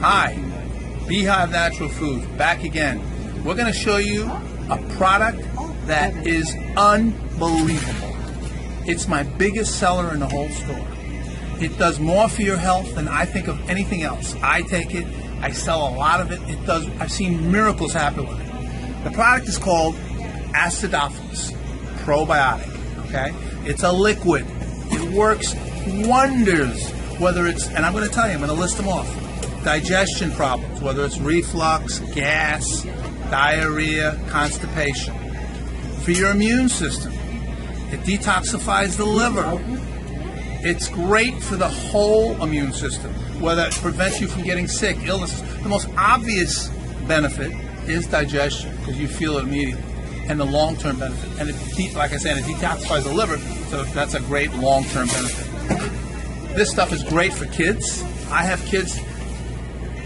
Hi, Beehive Natural Foods, back again. We're going to show you a product that is unbelievable. It's my biggest seller in the whole store. It does more for your health than I think of anything else. I take it, I sell a lot of it. I've seen miracles happen with it. The product is called Acidophilus Probiotic, okay? It's a liquid. It works wonders, whether it's, and I'm going to tell you, I'm going to list them off. Digestion problems, whether it's reflux, gas, diarrhea, constipation. For your immune system, it detoxifies the liver. It's great for the whole immune system, whether it prevents you from getting sick, illnesses. The most obvious benefit is digestion, because you feel it immediately, and the long-term benefit. And it, like I said, it detoxifies the liver, so that's a great long-term benefit. This stuff is great for kids. I have kids,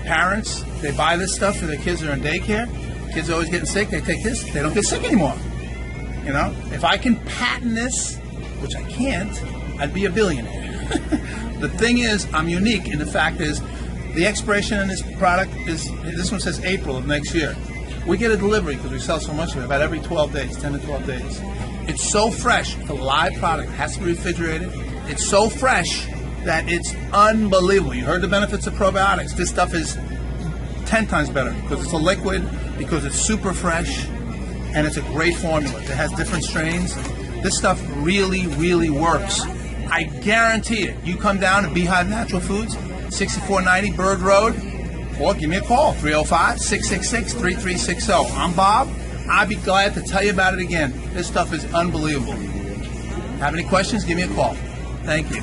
parents, they buy this stuff for their kids that are in daycare. Kids are always getting sick, they take this, they don't get sick anymore. You know, if I can patent this, which I can't, I'd be a billionaire. The thing is, I'm unique, and the fact is, the expiration on this product is, this one says April of next year. We get a delivery because we sell so much of it, about every 12 days, 10 to 12 days. It's so fresh, it's a live product, it has to be refrigerated. It's so fresh that it's unbelievable. You heard the benefits of probiotics. This stuff is 10 times better because it's a liquid, because it's super fresh, and it's a great formula. It has different strains. This stuff really, really works. I guarantee it. You come down to Beehive Natural Foods, 6490 Bird Road, or give me a call, 305-666-3360. I'm Bob. I'd be glad to tell you about it again. This stuff is unbelievable. Have any questions? Give me a call. Thank you.